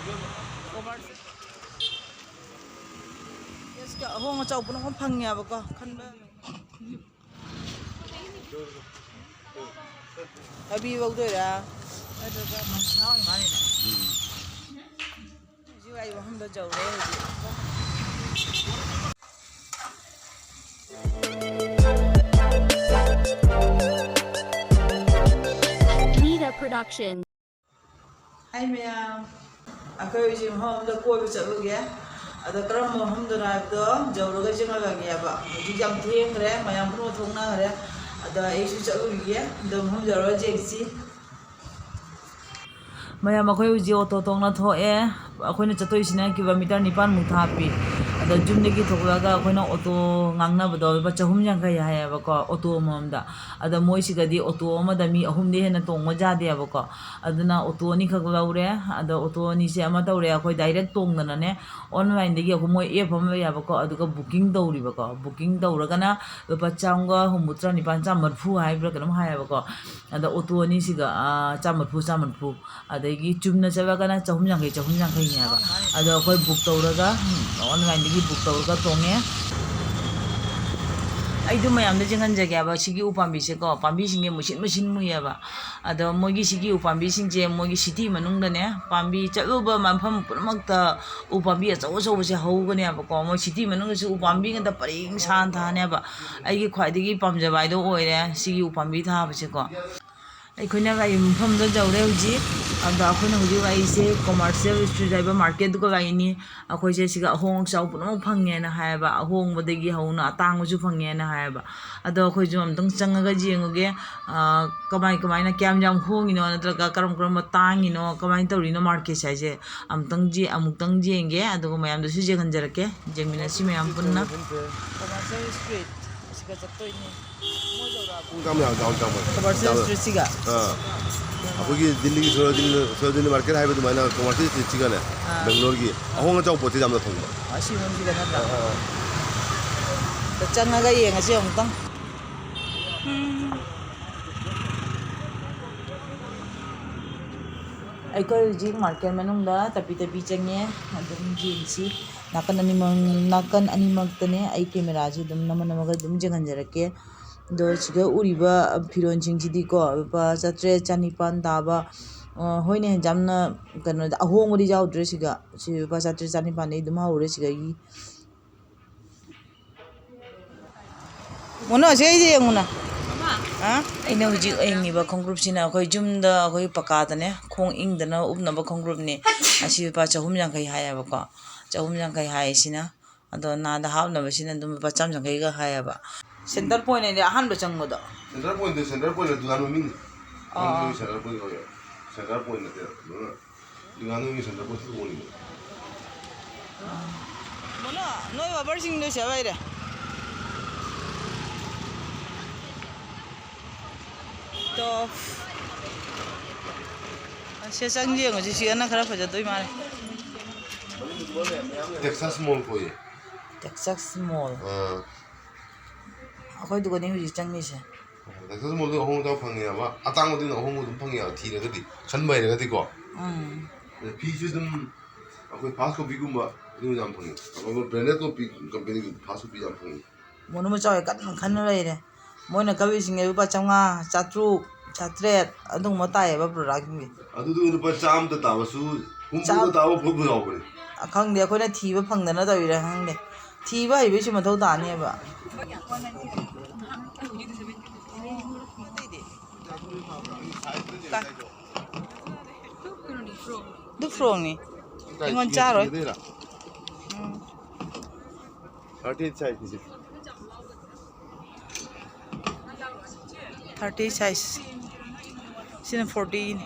Yes, ako nga chow po nung pangya ba ko kanba. Abi wag do ra. Ada ba masaw ni mali na. Ji ai wa hum da chow re. Nita Production. Hi ma'am. Ako yung home da ko bisa lugi. Ada karam home da na do chow ro ga jinga ga ya ba. Ji jam theng re mayam pro thong na re. Ada isu chow lugi da home da ro jeksi. Mayam akhoi uji auto tongna thoe akhoi chatoisina kilometer 9 mu thapi ada jumdegi thokulaga akhoi na auto ngangna bado ba chahum jangkai haya ba ko auto momda ada moisi gadi auto ma da mi ahum de hena tongma jade ba ko aduna auto ni khaglaure ada auto ni se ama taure akhoi direct tongna ne online degi akhoi moi app ma ya ba ko aduga booking dauri ba ko booking dauraga na lupa changa humutra ni pancha marfu hai bra kanam haya ba ko ada auto ni siga chamarfu ada gi chumna chawaga na chahum jangkai ni ba ada akhoi book tauraga online degi book tauraga tonge aidu mayam de jingan jagya ba sigi upambi se ko pambi singe machine mu ya ba ada mogi sigi upambi singje mogi city manung da ne pambi chaluba manpham purmakta upambi achaw achaw se hauga ne ba ko mo city manung se upambi ngada paring san tha ne ba ai gi khwaidigi pamja bai do oire sigi upambi tha ba se ko aikoina gai mpham da jawre uji ada akoina huji gai se commercial street jaiba market ko gai ni akoi se siga hong chau puno phangye na ha ba hong bodegi hauna atang ju phangye na ha ba ada akoi ju amtang changaga jenguge kamai na kyam jam hongi no natraga karam tangi no kamai tawri no market sai je amtang jenge adugo mayam du su je ganjarake jengmina si mayam punna commercial street siga chatoi ni commercial street siga अभी दिल्ली की Sarojini market है तो मैंने commercial street chicken है बेंगलोर की अहोंग चाव पोते जाम थोंग असी मन की गना तो चंगा ये ngasi ongtang ai ko ji market manung da tapi changye adum jinsi nakan animang tane ai camera ji dum namanaga dum jangan jarake do chiga uriba phiron chingchidi ko ba chatre chanipan daba hoine jamna kano ahong uri jaw dress ga chi ba chatre chanipan nei dum haure chiga gi mono sei je nguna ha ina uji engi ba khongrup sina khoi jumda khoi paka dane khong ing dana upna ba khongrup ne asi ba chahum jang kai haya ba ko chahum jang kai hai sina ado na da hawna ba sina dum ba cham jang kai ga haya ba center point ne ahan ba chang moda center point dugan min center point hoya center point ne dugan min center point ko ni mono noi ba barsing no sa bai re to se chang je ngo ji ana khara phaja doi mare Texas Mall ko ye Texas Mall akhoi du ni hu chang ni se Texas Mall ko hong jaw phangye ba atang odin hong dum phangye thi re ga di chan bai re ga di ko pi ju dum akhoi pass ko bi gum ba ni jam phangye akhoi branded ko pi company ko pass ko bi jam phangye mono mo chaw kan khan lai re moina kabi singe ba changa chatru chatret adung mo tai ba product ni adu du pa cham da ta ba su hum bu da ba bu jaw ba akhang de khoi na thi ba phang dana doi ra hang de thi ba hi be chi ma thau ta ni ba du frong ni ingon cha rồi 30 size is it 30 size sina 40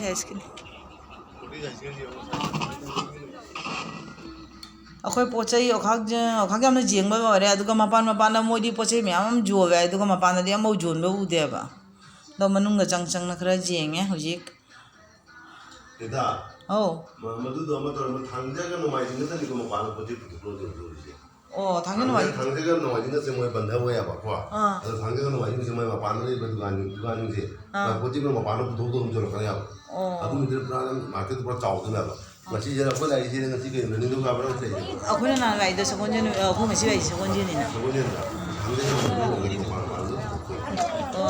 size kin akhoi pochai okhak yam na jeng ba re aduga mapan na modi pochai myam jo ga aduga mapan na dia mo jon ba u de ba do manung ga chang na khara jeng ya hujik Eda oh madu do ma tor ma thangja ga no mai jing ta ni ko ma pan pochai pu pro do ji 당근 와이. 당대가 노아진 것은 뭐 번다고야 봐. 그래서 당대가 노아진 것은 뭐 반으로 두간인지. 고집은 뭐 반으로 도도 좀 가야. 그럼 이들 프라는 마켓 프라 짜오더나 봐. 마치 제가 보다 이제는 지금 있는 거 가버려 돼. 그래 나 와이도 저건전에 보면 집에 저건전이나. 저거는 당대가 뭐 이거 봐.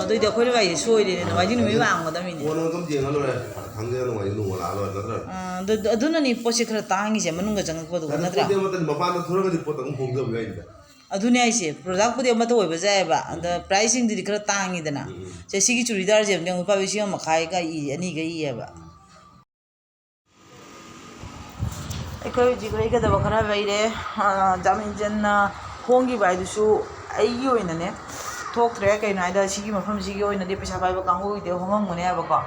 너희들 그래 와이 소리 되는 와이는 왜 안 거다미니. 오늘 좀 지나노래 당대가 노아진 거 나로 나더라. 어두는 이 포시 그래 땅이지 먹는 거 정거도 그러더라. 그때부터 뭐 반으로 돌아가지 보통 공도 왜 있다. ꯑꯗꯨꯅꯦ ꯍꯥꯏꯁꯦ ꯄ꯭ꯔꯗꯛꯄꯨꯗꯤ ꯑꯃꯠꯇ ꯑꯣꯏꯕ ꯌꯥꯏꯑꯕ ꯑꯗ ꯄ꯭ꯔꯥꯏꯁꯤꯡꯗꯨꯗꯤ ꯈꯔ ꯇꯥꯡꯉꯤꯗꯅ ꯁꯦ ꯁꯤꯒꯤ ꯆꯨꯔꯤꯗꯥꯔꯁꯦ ꯑꯃꯨꯛ ꯂꯨꯄꯥ 1,500ꯒ 2ꯒ ꯏꯌꯦꯕ ꯑꯩꯈꯣꯏ ꯍꯧꯖꯤꯛ ꯂꯩꯒꯗꯕ ꯈꯔ ꯂꯩꯔꯦ ꯖꯥꯃꯤꯟꯖꯟꯅ ꯍꯣꯡꯈꯤꯕ ꯍꯥꯏꯗꯨꯁꯨ ꯑꯩꯒꯤ ꯑꯣꯏꯅꯅꯦ ꯊꯣꯛꯇ꯭ꯔꯦ ꯀꯩꯅꯣ ꯍꯥꯏꯗ ꯁꯤꯒꯤ ꯃꯐꯝꯁꯤꯒꯤ ꯑꯣꯏꯅꯗꯤ ꯄꯩꯁꯥ ꯄꯥꯏꯕ ꯀꯥꯡꯕꯨꯒꯤꯗꯤ ꯍꯣꯡꯉꯝꯒꯅꯤ ꯍꯥꯏꯕꯀꯣ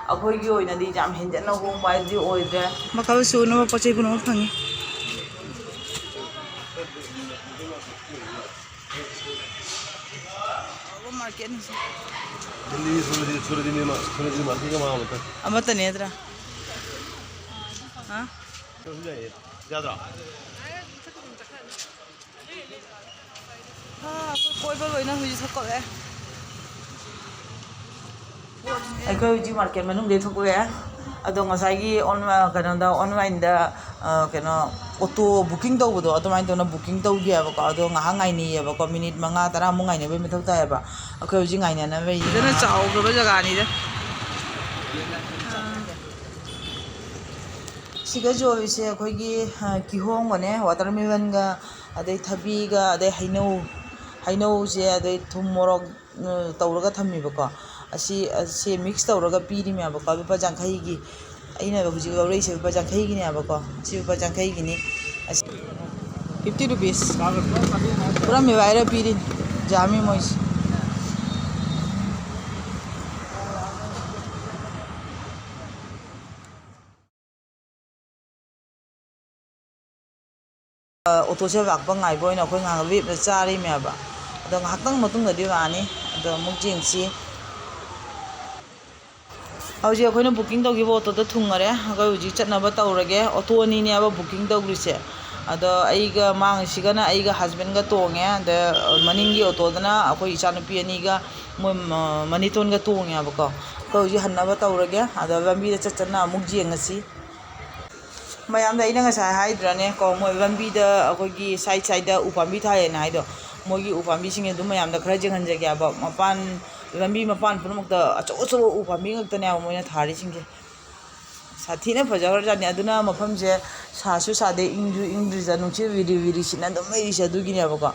ꯑꯩꯈꯣꯏꯒꯤ ꯑꯣꯏꯅꯗꯤ ꯌꯥꯝ ꯍꯦꯟꯖꯟꯅ ꯍꯣꯡꯕ ꯍꯥꯏꯗꯤ ꯑꯣꯏꯗ꯭ꯔꯦ ꯃꯈꯜ ꯁꯨꯅꯕ ꯄꯣꯠ ꯆꯩ ꯄꯨꯝꯅꯃꯛ ꯐꯪꯉꯤ ꯑꯃꯠꯇꯅꯦ ꯑꯗꯨꯔꯥ ꯀꯣꯏꯕ ꯂꯣꯏꯅ ꯍꯧꯖꯤꯛ ꯊꯣꯛꯂꯛꯑꯦ ꯑꯩꯈꯣꯏ ꯍꯧꯖꯤꯛ ꯃꯥꯔꯀꯦꯠ ꯃꯅꯨꯡꯗꯩ ꯊꯣꯛꯂꯛꯑꯦ ꯑꯗꯣ ꯉꯁꯥꯏꯒꯤ ꯀꯩꯅꯣꯗ ꯑꯣꯟꯂꯥꯏꯟꯗ ꯀꯩꯅꯣ ꯑꯣꯇꯣ ꯕꯨꯀꯤꯡ ꯇꯧꯕꯗꯣ ꯑꯗꯨꯃꯥꯏꯅ ꯇꯧꯅ ꯕꯨꯀꯤꯡ ꯇꯧꯒꯦꯕꯀꯣ ꯑꯗꯣ ꯉꯥꯏꯍꯥꯛ ꯉꯥꯏꯅꯩꯌꯦꯕꯀꯣ ꯃꯤꯅꯤꯠ 5-10ꯃꯨꯛ ꯉꯥꯏꯅꯕꯩ ꯃꯊꯧ ꯇꯥꯏꯌꯦꯕ ꯑꯩꯈꯣꯏ ꯍꯧꯖꯤꯛ ꯉꯥꯏꯅꯅꯕ ꯐꯖꯅ ꯆꯥꯎꯈ꯭ꯔꯕ ꯖꯒꯥꯅꯤꯗ ꯁꯤꯒ ꯌꯣꯜꯂꯤꯁꯦ ꯑꯩꯈꯣꯏꯒꯤ ꯀꯤꯍꯣꯝꯒꯅꯦ ꯋꯥꯇꯔꯃꯦꯂꯟꯒ ꯑꯗꯩ ꯊꯕꯤꯒ ꯑꯗꯩ ꯍꯩꯅꯧꯁꯦ ꯑꯗꯩ ꯊꯨꯝ ꯃꯣꯔꯣꯛ ꯇꯧꯔꯒ ꯊꯝꯃꯤꯕꯀꯣ ꯑꯁꯤ ꯃꯤꯛꯁ ꯇꯧꯔꯒ ꯄꯤꯔꯤꯃꯦꯕꯀꯣ ꯂꯨꯄꯥ 50ꯒꯤ ꯑꯩꯅ ꯍꯧꯖꯤꯛ ꯂꯧꯔꯛꯏꯁꯦ ꯂꯨꯄꯥ 50ꯒꯤꯅꯦꯕꯀꯣ ꯁꯤ ꯂꯨꯄా 50ꯒꯤꯅꯤ 50 rupees पूरा मिवायरा पीरी जामी मोइस ꯑꯣꯇꯣꯁꯦ ꯂꯥꯛꯄ ꯉꯥꯏꯕ ꯑꯣꯏꯅ ꯑꯩꯈꯣꯏ ꯉꯥꯏꯍꯥꯛ ꯂꯦꯞꯅ ꯆꯥꯔꯤꯃꯦꯕ ꯑꯗꯣ ꯉꯥꯏꯍꯥꯛꯇꯪ ꯃꯇꯨꯡꯗꯗꯤ ꯂꯥꯛꯑꯅꯤ ꯑꯗꯣ ꯑꯃꯨꯛ ꯌꯦꯡꯁꯤ ꯍꯧꯖꯤꯛ ꯑꯩꯈꯣꯏꯅ ꯕꯨꯀꯤꯡ ꯇꯧꯈꯤꯕ ꯑꯣꯇꯣꯗ ꯊꯨꯡꯉꯔꯦ ꯑꯩꯈꯣꯏ ꯍꯧꯖꯤꯛ ꯆꯠꯅꯕ ꯇꯧꯔꯒꯦ ꯑꯣꯇꯣ ꯑꯅꯤꯅꯦꯕ ꯕꯨꯀꯤꯡ ꯇꯧꯈ꯭ꯔꯤꯁꯦ ꯑꯗꯣ ꯑꯩꯒ ꯃꯥꯡꯁꯤꯒꯅ ꯑꯩꯒ ꯍꯁꯕꯦꯟꯒ ꯇꯣꯡꯉꯦ ꯑꯗ ꯃꯅꯤꯡꯒꯤ ꯑꯣꯇꯣꯗꯅ ꯑꯩꯈꯣꯏ ꯏꯆꯥꯅꯨꯄꯤ ꯑꯅꯤꯒ ꯃꯣꯏ ꯃꯅꯤꯇꯣꯟꯒ ꯇꯣꯡꯉꯦꯕꯀꯣ ꯑꯩꯈꯣꯏ ꯍꯧꯖꯤꯛ ꯍꯟꯅꯕ ꯇꯧꯔꯒꯦ ꯑꯗꯣ ꯂꯝꯕꯤꯗ ꯆꯠꯅ ꯑꯃꯨꯛ ꯌꯦꯡꯉꯁꯤ ꯃꯌꯥꯝꯗ ꯑꯩꯅ ꯉꯁꯥꯏ ꯍꯥꯏꯗ꯭ꯔꯅꯦ ꯀꯣ ꯃꯣꯏ ꯂꯝꯕꯤꯗ ꯑꯩꯈꯣꯏꯒꯤ ꯁꯥꯏꯗ ꯎꯄꯥꯝꯕꯤ ꯊꯥꯏꯌꯦꯅ ꯍꯥꯏꯗꯣ ꯃꯣꯏꯒꯤ ꯎꯄꯥꯝꯕꯤꯁꯤꯡ ꯑꯗꯨ ꯃꯌꯥꯝꯗ ꯈꯔ ꯌꯦꯡꯍꯟꯖꯒꯦꯕ ꯂꯝꯕꯤ ꯃꯄꯥꯟ ꯄꯨꯝꯅꯃꯛꯇ ꯑꯆꯧ ꯎꯄꯥꯝꯕꯤ ꯉꯥꯛꯇꯅꯦꯕ ꯃꯣꯏꯅ ꯊꯥꯔꯤꯁꯤꯡꯁꯦ ꯁꯥꯊꯤꯅ ꯐꯖꯈ꯭ꯔꯖꯥꯠꯅꯤ ꯑꯗꯨꯅ ꯃꯐꯝꯁꯦ ꯁꯥꯁꯨ ꯁꯥꯗꯦ ꯏꯪꯁꯨ ꯏꯪꯗ꯭ꯔꯤꯖꯥꯠ ꯅꯨꯡꯁꯤꯠ ꯋꯤꯔꯤ ꯋꯤꯔꯤ ꯁꯤꯠꯅ ꯑꯗꯨꯝ ꯂꯩꯔꯤꯁꯦ ꯑꯗꯨꯒꯤꯅꯦꯕꯀꯣ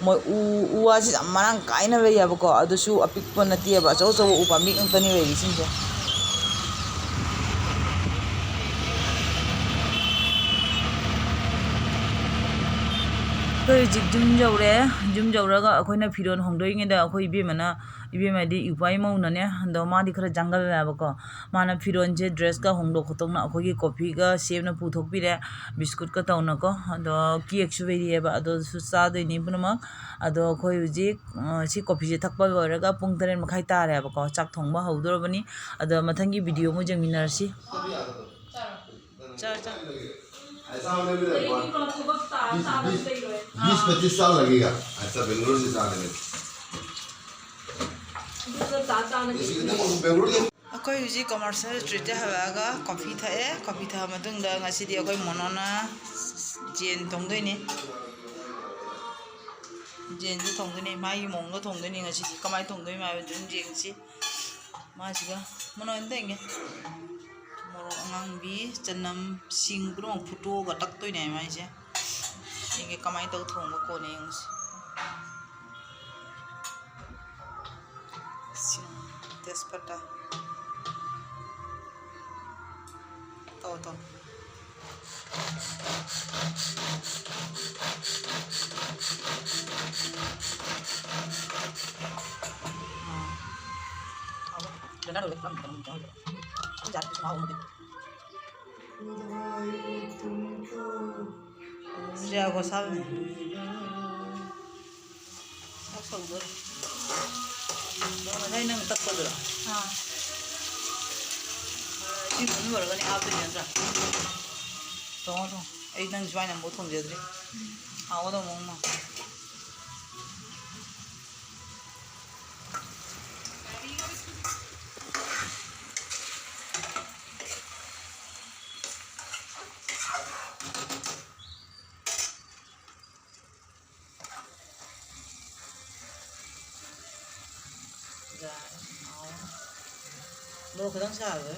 ꯃꯣꯏ ꯎ ꯋꯥꯁꯤ ꯌꯥꯝ ꯃꯔꯥꯡ ꯀꯥꯏꯅ ꯂꯩꯌꯦꯕꯀꯣ ꯑꯗꯨꯁꯨ ꯑꯄꯤꯛꯄ ꯅꯠꯇꯦꯕ ꯑꯆꯧ ꯎꯄꯥꯝꯕꯤ ꯉꯥꯛꯇꯅꯤ ꯂꯩꯔꯤꯁꯤꯡꯁꯦ ꯑꯩꯈꯣꯏ ꯍꯧꯖꯤꯛ ꯌꯨꯝ ꯌꯧꯔꯦ ꯌꯨꯝ ꯌꯧꯔꯒ ꯑꯩꯈꯣꯏꯅ ꯐꯤꯔꯣꯜ ꯍꯣꯡꯗꯣꯛꯏꯉꯩꯗ ꯑꯩꯈꯣꯏ ꯏꯕꯦꯝꯃꯗꯤ ꯏꯄ꯭ꯋꯥꯏ ꯃꯧꯅꯅꯦ ꯑꯗꯣ ꯃꯥꯗꯤ ꯈꯔ ꯖꯪꯒꯜꯂꯦꯕꯀꯣ ꯃꯥꯅ ꯐꯤꯔꯣꯜꯁꯦ ꯗ꯭ꯔꯦꯁꯀ ꯍꯣꯡꯗꯣꯛ ꯈꯣꯠꯇꯣꯛꯅ ꯑꯩꯈꯣꯏꯒꯤ ꯀꯣꯐꯤꯒ ꯁꯦꯝꯅ ꯄꯨꯊꯣꯛꯄꯤꯔꯦ ꯕꯤꯁꯀꯨꯠꯀ ꯇꯧꯅꯀꯣ ꯑꯗꯣ ꯀꯦꯛꯁꯨ ꯂꯩꯔꯤꯑꯕ ꯑꯗꯨꯁꯨ ꯆꯥꯗꯣꯏꯅꯤ ꯄꯨꯝꯅꯃꯛ ꯑꯗꯣ ꯑꯩꯈꯣꯏ ꯍꯧꯖꯤꯛ ꯁꯤ ꯀꯣꯐꯤꯁꯦ ꯊꯛꯄ ꯂꯣꯏꯔꯒ ꯄꯨꯡ 8:30 ꯇꯥꯔꯦꯕꯀꯣ ꯆꯥꯛ ꯊꯣꯡꯕ ꯍꯧꯗꯣꯔꯕꯅꯤ ꯑꯗꯣ मꯊꯪꯒꯤ ꯚꯤꯗꯤꯑꯣ ꯑꯃꯨꯛ ꯌꯦꯡꯃꯤꯟꯅꯔꯁꯤ ऐसा होने में 20-25 साल लगेगा ऐसा बेंगलोर से जाने में ꯑꯩꯈꯣꯏ ꯍꯧꯖꯤꯛ ꯀꯃꯔꯁꯤꯌꯦꯜ ꯁ꯭ꯇ꯭ꯔꯤꯠꯇ ꯍꯜꯂꯛꯑꯒ ꯀꯣꯐꯤ ꯊꯛꯑꯦ ꯀꯣꯐꯤ ꯊꯛꯑ ꯃꯇꯨꯡꯗ ꯉꯁꯤꯗꯤ ꯑꯩꯈꯣꯏ ꯃꯣꯅꯣꯅ ꯖꯦꯟ ꯊꯣꯡꯗꯣꯏꯅꯤ ꯖꯦꯟꯁꯨ ꯊꯣꯡꯗꯣꯏꯅꯤ ꯃꯥꯒꯤ ꯃꯑꯣꯡꯗ ꯊꯣꯡꯗꯣꯏꯅꯤ ꯉꯁꯤꯗꯤ ꯀꯃꯥꯏꯅ ꯊꯣꯡꯗꯣꯏꯅꯣ ꯍꯥꯏꯕꯗꯨ ꯑꯗꯨꯝ ꯌꯦꯡꯁꯤ ꯃꯥꯁꯤꯒ ꯃꯣꯅꯣ ꯇꯦꯡꯒꯦ ꯃꯣꯔꯣꯛ ꯑꯉꯥꯡꯕꯤ ꯆꯅꯝ ꯁꯤꯡ ꯄꯨꯝꯅꯃꯛ ꯐꯨꯠꯇꯣꯛꯑꯒ ꯇꯛꯇꯣꯏꯅꯦ ꯃꯥꯏꯁꯦ ꯌꯦꯡꯒꯦ ꯀꯃꯥꯏꯅ ꯇꯧ ꯊꯣꯡꯕ ꯀꯣꯟꯅ ꯌꯦꯡꯉꯁꯤ ꯁꯤꯡ ꯇꯦꯖꯄꯇꯥ ꯇꯧ Jago sabe. Sasaudo. Mana ini ngetak pada. Ini pun baru kan apa ni anda. Tunggu. Ini nang jual yang botol jadi. 하고도 먹나. 자, 너 그당 사왜?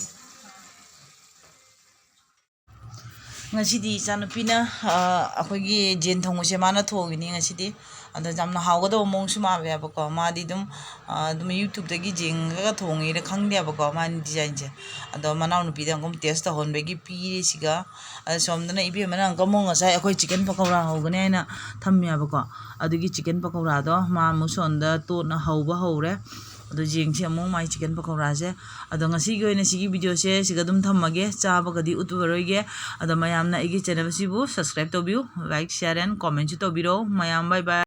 ngasi chanupina akhoi jen thong se mana thogini ngasi di ado jamna hawgado mong suma be ba ko ma di dum youtube dagi jing ga thongi re khang dia ba ko man design je ado manaw nu pi dang kom test ta hon be gi pi re siga somdana ibi mana ngam mo ngasa akhoi chicken pakora hogane na thamya ba ko ado gi chicken pakora do ma mu sonda to na hawba hawre ado jingsi among mai chicken pakora se ado ngasi gi oina sigi video se siga dum thammage chaba gadi utubaroige ado mayamna igi channel sibu subscribe to view like share and comment to biro mayam bye bye